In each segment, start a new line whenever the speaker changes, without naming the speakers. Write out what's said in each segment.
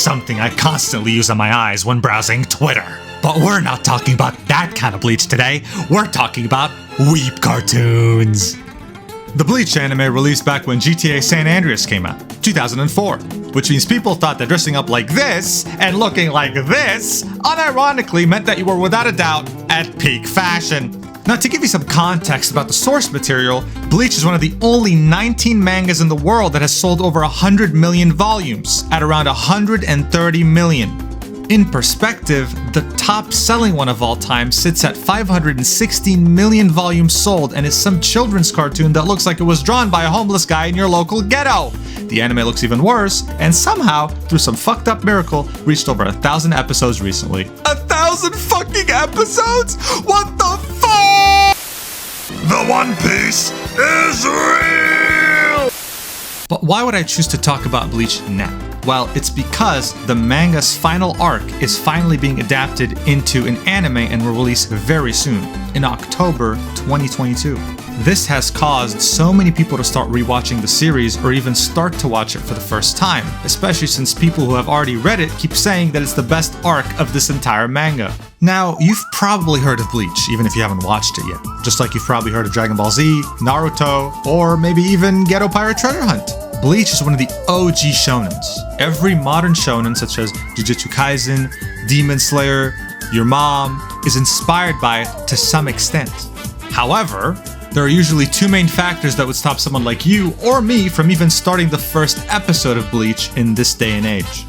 something I constantly use on my eyes when browsing Twitter. But we're not talking about that kind of Bleach today. We're talking about weep cartoons. The Bleach anime released back when GTA San Andreas came out, 2004, which means people thought that dressing up like this and looking like this unironically meant that you were without a doubt at peak fashion. Now, to give you some context about the source material, Bleach is one of the only 19 mangas in the world that has sold over 100 million volumes, at around 130 million. In perspective, the top-selling one of all time sits at 516 million volumes sold and is some children's cartoon that looks like it was drawn by a homeless guy in your local ghetto. The anime looks even worse, and somehow, through some fucked up miracle, reached over 1,000 episodes recently. 1,000 fucking episodes? What the fuck? The One Piece is real! But why would I choose to talk about Bleach now? Well, it's because the manga's final arc is finally being adapted into an anime and will release very soon, in October 2022. This has caused so many people to start rewatching the series or even start to watch it for the first time, especially since people who have already read it keep saying that it's the best arc of this entire manga. Now, you've probably heard of Bleach, even if you haven't watched it yet, just like you've probably heard of Dragon Ball Z, Naruto, or maybe even Ghetto Pirate Treasure Hunt. Bleach is one of the OG shonens. Every modern shonen, such as Jujutsu Kaisen, Demon Slayer, Your Mom, is inspired by it to some extent. However, there are usually two main factors that would stop someone like you or me from even starting the first episode of Bleach in this day and age.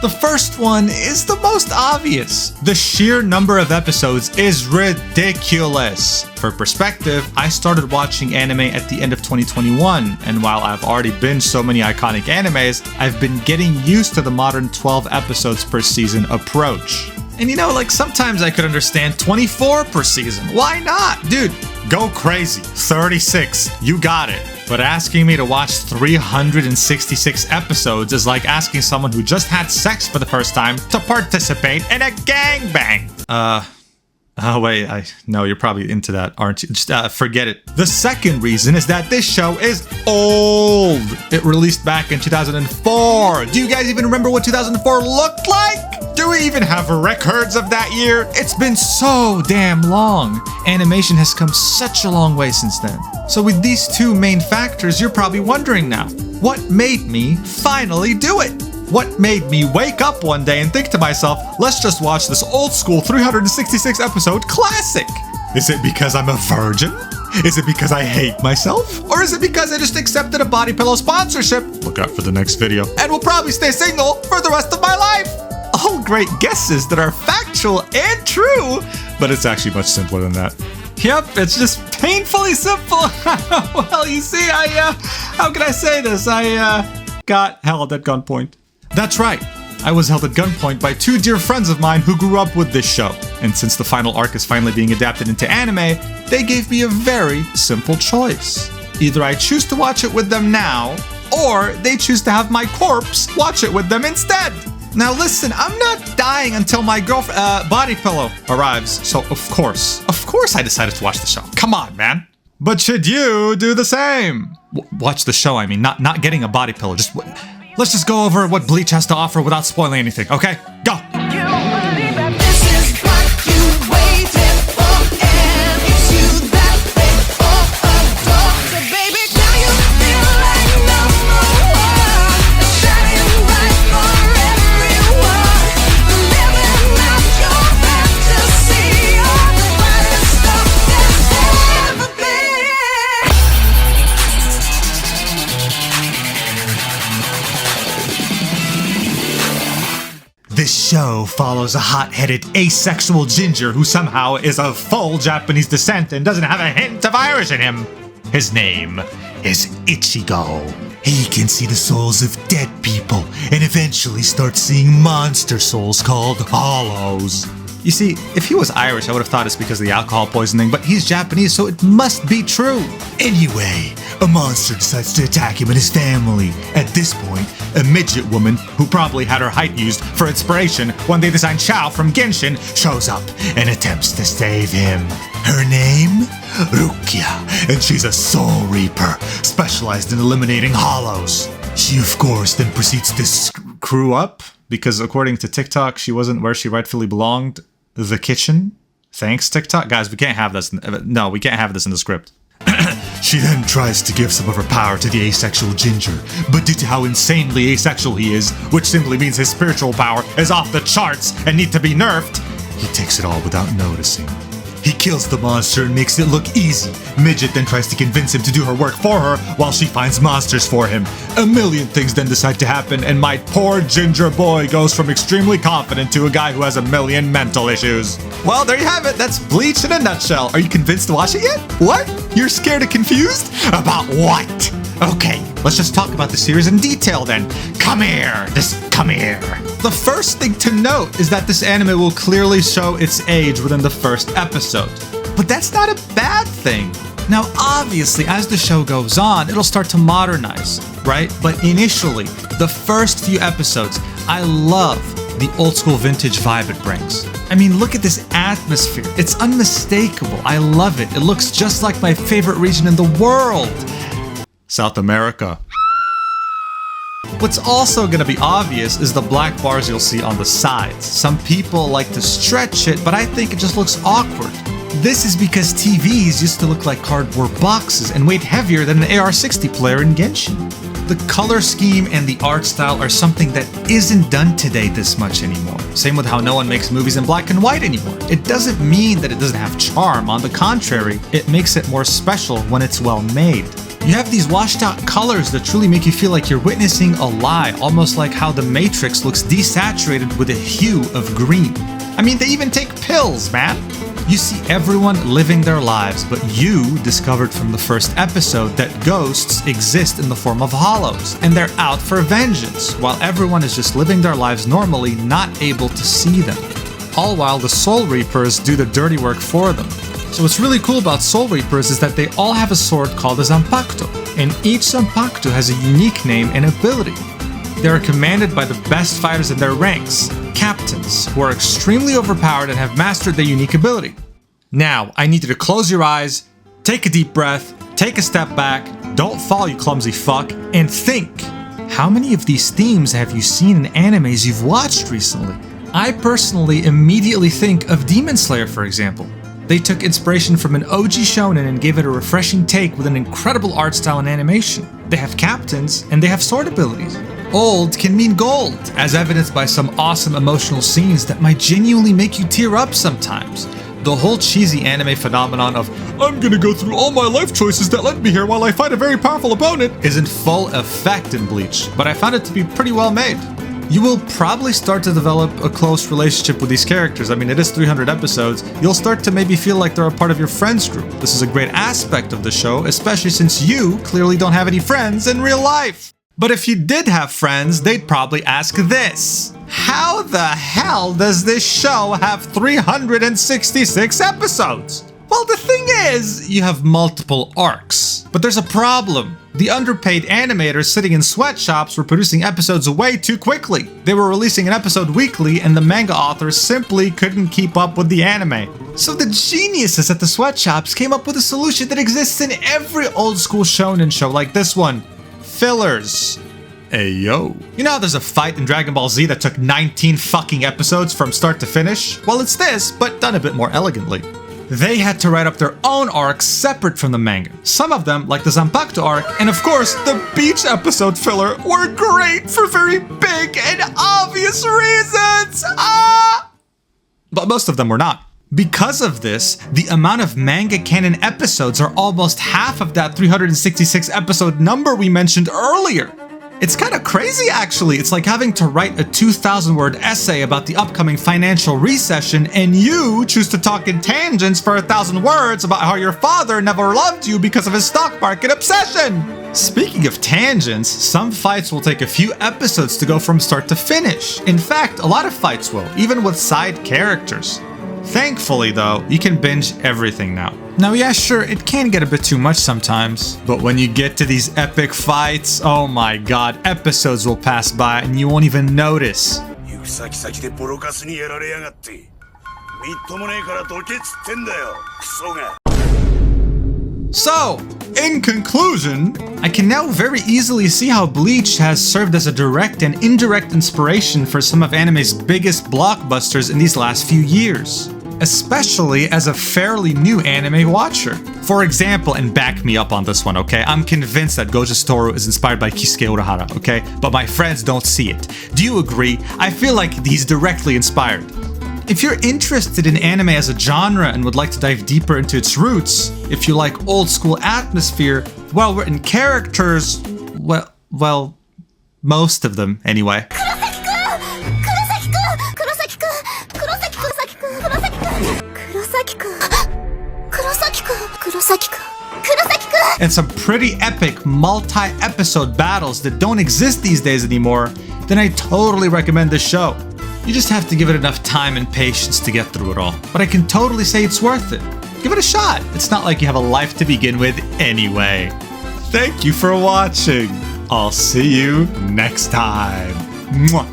The first one is the most obvious. The sheer number of episodes is ridiculous. For perspective, I started watching anime at the end of 2021, and while I've already binged so many iconic animes, I've been getting used to the modern 12 episodes per season approach. And you know, like sometimes I could understand 24 per season. Why not? Dude, go crazy. 36, you got it. But asking me to watch 366 episodes is like asking someone who just had sex for the first time to participate in a gangbang. Oh wait, no, you're probably into that, aren't you? Just forget it. The second reason is that this show is old. It released back in 2004. Do you guys even remember what 2004 looked like? Do we even have records of that year? It's been so damn long. Animation has come such a long way since then. So with these two main factors, you're probably wondering now, what made me finally do it? What made me wake up one day and think to myself, let's just watch this old school 366 episode classic? Is it because I'm a virgin? Is it because I hate myself? Or is it because I just accepted a body pillow sponsorship? Look out for the next video. And will probably stay single for the rest of my life. All great guesses that are factual and true, but it's actually much simpler than that. Yep, it's just painfully simple. Well, you see, how can I say this? I got held at gunpoint. That's right. I was held at gunpoint by two dear friends of mine who grew up with this show. And since the final arc is finally being adapted into anime, they gave me a very simple choice. Either I choose to watch it with them now, or they choose to have my corpse watch it with them instead. Now listen, I'm not dying until my girlfriend, body pillow arrives. So of course I decided to watch the show. Come on, man. But should you do the same? Watch the show, I mean, not getting a body pillow. Let's just go over what Bleach has to offer without spoiling anything, okay? Go! This show follows a hot-headed, asexual ginger who somehow is of full Japanese descent and doesn't have a hint of Irish in him. His name is Ichigo. He can see the souls of dead people and eventually start seeing monster souls called hollows. You see, if he was Irish, I would have thought it's because of the alcohol poisoning, but he's Japanese, so it must be true. Anyway, a monster decides to attack him and his family. At this point, a midget woman, who probably had her height used for inspiration when they designed Chao from Genshin, shows up and attempts to save him. Her name? Rukia, and she's a soul reaper, specialized in eliminating hollows. She, of course, then proceeds to grew up because according to TikTok, she wasn't where she rightfully belonged. The kitchen. Thanks, TikTok. Guys, we can't have this. No, we can't have this in the script. She then tries to give some of her power to the asexual Ginger, but due to how insanely asexual he is, which simply means his spiritual power is off the charts and needs to be nerfed, he takes it all without noticing. He kills the monster and makes it look easy. Midget then tries to convince him to do her work for her while she finds monsters for him. A million things then decide to happen, and my poor ginger boy goes from extremely confident to a guy who has a million mental issues. Well, there you have it. That's Bleach in a nutshell. Are you convinced to watch it yet? What? You're scared and confused? About what? Okay, let's just talk about the series in detail then. Come here. Just come here. The first thing to note is that this anime will clearly show its age within the first episode. But that's not a bad thing. Now, obviously, as the show goes on, it'll start to modernize, right? But initially, the first few episodes, I love the old school vintage vibe it brings. I mean, look at this atmosphere. It's unmistakable. I love it. It looks just like my favorite region in the world. South America. What's also going to be obvious is the black bars you'll see on the sides. Some people like to stretch it, but I think it just looks awkward. This is because TVs used to look like cardboard boxes and weighed heavier than an AR-60 player in Genshin. The color scheme and the art style are something that isn't done today this much anymore. Same with how no one makes movies in black and white anymore. It doesn't mean that it doesn't have charm. On the contrary, it makes it more special when it's well made. You have these washed out colors that truly make you feel like you're witnessing a lie, almost like how the Matrix looks desaturated with a hue of green. I mean, they even take pills, man. You see everyone living their lives, but you discovered from the first episode that ghosts exist in the form of hollows, and they're out for vengeance, while everyone is just living their lives normally, not able to see them. All while the Soul Reapers do the dirty work for them. So what's really cool about Soul Reapers is that they all have a sword called a Zanpakuto, and each Zanpakuto has a unique name and ability. They are commanded by the best fighters in their ranks, captains, who are extremely overpowered and have mastered their unique ability. Now, I need you to close your eyes, take a deep breath, take a step back, don't fall you clumsy fuck, and think. How many of these themes have you seen in animes you've watched recently? I personally immediately think of Demon Slayer, for example. They took inspiration from an OG shonen and gave it a refreshing take with an incredible art style and animation. They have captains, and they have sword abilities. Old can mean gold, as evidenced by some awesome emotional scenes that might genuinely make you tear up sometimes. The whole cheesy anime phenomenon of, I'm gonna go through all my life choices that led me here while I fight a very powerful opponent, is in full effect in Bleach, but I found it to be pretty well made. You will probably start to develop a close relationship with these characters. I mean, it is 300 episodes. You'll start to maybe feel like they're a part of your friends group. This is a great aspect of the show, especially since you clearly don't have any friends in real life. But if you did have friends, they'd probably ask this. How the hell does this show have 366 episodes? Well, the thing is, you have multiple arcs. But there's a problem. The underpaid animators sitting in sweatshops were producing episodes way too quickly. They were releasing an episode weekly, and the manga authors simply couldn't keep up with the anime. So the geniuses at the sweatshops came up with a solution that exists in every old school shonen show like this one. Fillers. Ayo. You know how there's a fight in Dragon Ball Z that took 19 fucking episodes from start to finish? Well, it's this, but done a bit more elegantly. They had to write up their own arcs separate from the manga. Some of them, like the Zanpakuto arc, and of course, the Beach episode filler, were great for very big and obvious reasons! But most of them were not. Because of this, the amount of manga canon episodes are almost half of that 366 episode number we mentioned earlier. It's kind of crazy, actually. It's like having to write a 2,000-word essay about the upcoming financial recession, and you choose to talk in tangents for 1,000 words about how your father never loved you because of his stock market obsession. Speaking of tangents, some fights will take a few episodes to go from start to finish. In fact, a lot of fights will, even with side characters. Thankfully, though, you can binge everything now. Now, yeah, sure, it can get a bit too much sometimes, but when you get to these epic fights, oh my god, episodes will pass by and you won't even notice. So, In conclusion, I can now very easily see how Bleach has served as a direct and indirect inspiration for some of anime's biggest blockbusters in these last few years, especially as a fairly new anime watcher. For example, and back me up on this one, okay? I'm convinced that Gojo Satoru is inspired by Kisuke Urahara, okay? But my friends don't see it. Do you agree? I feel like he's directly inspired. If you're interested in anime as a genre and would like to dive deeper into its roots, if you like old school atmosphere, well-written characters, well, most of them anyway. And some pretty epic multi-episode battles that don't exist these days anymore, then I totally recommend this show. You just have to give it enough time and patience to get through it all. But I can totally say it's worth it. Give it a shot. It's not like you have a life to begin with anyway. Thank you for watching. I'll see you next time. Mwah.